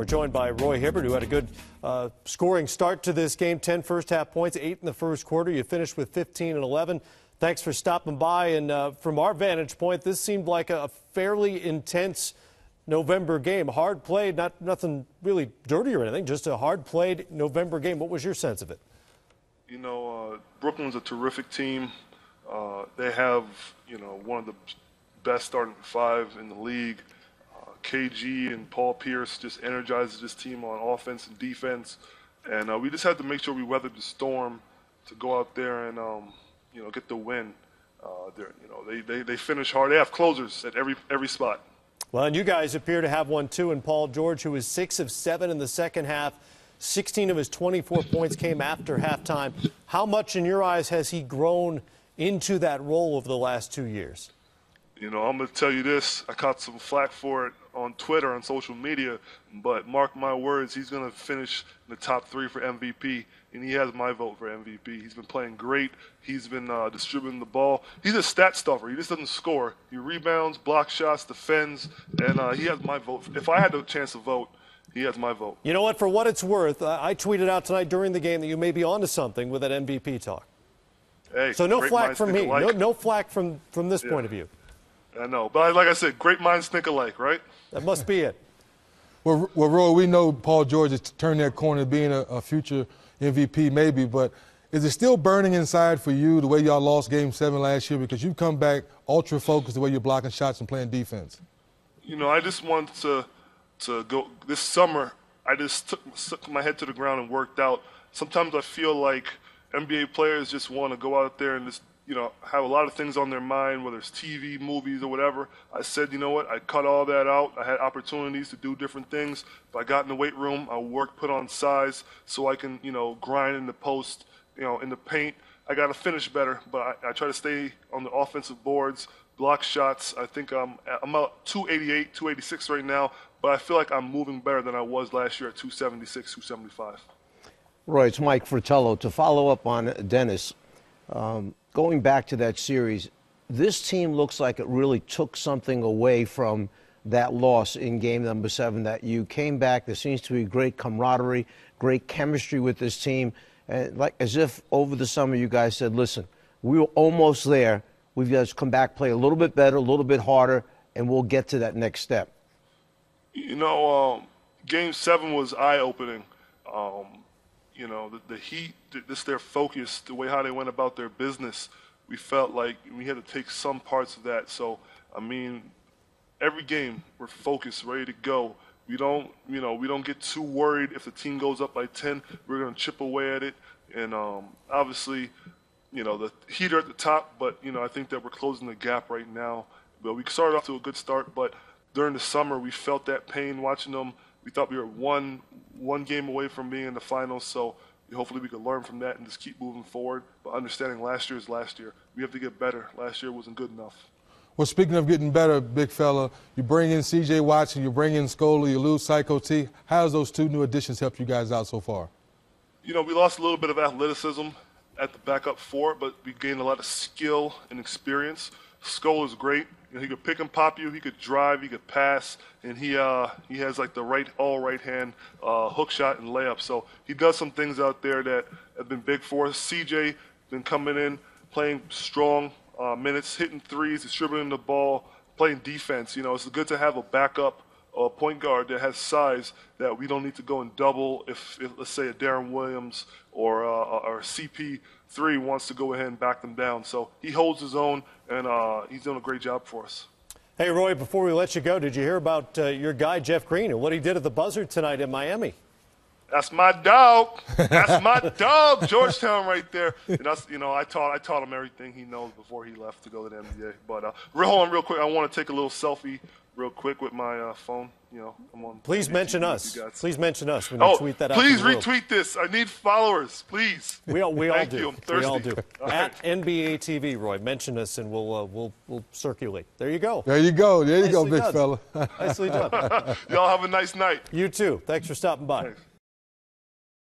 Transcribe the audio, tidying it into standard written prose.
We're joined by Roy Hibbert, who had a good scoring start to this game. 10 first-half points, 8 in the first quarter. You finished with 15 and 11. Thanks for stopping by. And from our vantage point, this seemed like a fairly intense November game. Hard played, nothing really dirty or anything, just a hard-played November game. What was your sense of it? You know, Brooklyn's a terrific team. They have, one of the best starting five in the league. KG and Paul Pierce just energizes this team on offense and defense. And we just had to make sure we weathered the storm to go out there and, get the win. They finish hard. They have closers at every spot. Well, and you guys appear to have one, too, in Paul George, who was 6 of 7 in the second half. 16 of his 24 points came after halftime. How much, in your eyes, has he grown into that role over the last 2 years? I'm going to tell you this. I caught some flack for it on Twitter, on social media, but mark my words, he's going to finish in the top 3 for MVP, and he has my vote for MVP. He's been playing great. He's been distributing the ball. He's a stat stuffer. He just doesn't score. He rebounds, blocks shots, defends, and he has my vote. If I had the chance to vote, he has my vote. You know what? For what it's worth, I tweeted out tonight during the game that you may be onto something with that MVP talk. Hey, so no flack from me. No flack from this point of view. I know, but like I said, great minds think alike, right? That must be it. Well, Roy, we know Paul George has turned that corner to being a future MVP maybe, but is it still burning inside for you the way y'all lost Game 7 last year because you come back ultra-focused the way you're blocking shots and playing defense? I just wanted to go this summer. I just took my head to the ground and worked out. Sometimes I feel like NBA players just want to go out there and just have a lot of things on their mind, whether it's TV, movies, or whatever. I said, you know what, I cut all that out. I had opportunities to do different things. If I got in the weight room, I worked, put on size so I can, grind in the post, in the paint. I got to finish better, but I try to stay on the offensive boards, block shots. I think I'm about 288, 286 right now, but I feel like I'm moving better than I was last year at 276, 275. Roy, it's Mike Fratello. To follow up on Dennis, going back to that series, this team looks like it really took something away from that loss in game number 7, that you came back. There seems to be great camaraderie, great chemistry with this team. And like as if over the summer you guys said, listen, we were almost there. We've got to come back, play a little bit better, a little bit harder, and we'll get to that next step. Game 7 was eye-opening. The Heat, just their focus, the way how they went about their business, we felt like we had to take some parts of that. So, every game we're focused, ready to go. We don't get too worried if the team goes up by 10. We're going to chip away at it. And obviously, the Heat are at the top, but, I think that we're closing the gap right now. But we started off to a good start, but during the summer we felt that pain watching them. We thought we were one game away from being in the finals, so hopefully we could learn from that and just keep moving forward. But understanding last year is last year. We have to get better. Last year wasn't good enough. Well, speaking of getting better, big fella, you bring in C.J. Watson, you bring in Scola, you lose Psycho T. How has those 2 new additions helped you guys out so far? We lost a little bit of athleticism at the backup 4, but we gained a lot of skill and experience. Scola's great. He could pick and pop you. He could drive. He could pass, and he has like the all right hand hook shot and layup. So he does some things out there that have been big for us. CJ been coming in, playing strong minutes, hitting threes, distributing the ball, playing defense. It's good to have a backup point guard that has size that we don't need to go and double if let's say a Darren Williams or CP3 wants to go ahead and back them down. So he holds his own, and he's doing a great job for us. Hey, Roy, before we let you go, did you hear about your guy, Jeff Green, and what he did at the buzzer tonight in Miami? That's my dog. That's my dog, Georgetown right there. And that's, I taught him everything he knows before he left to go to the NBA. But hold on real quick. I want to take a little selfie real quick with my phone. I'm on. Please mention us. Please mention us when you tweet that out. Please retweet this. I need followers, please. We all Thank do. You. I'm thirsty. We all do. At NBA TV, Roy, mention us and we'll circulate. There you go. There you go. There you go, Nicely big fella. Nicely done. Y'all have a nice night. You too. Thanks for stopping by. Thanks.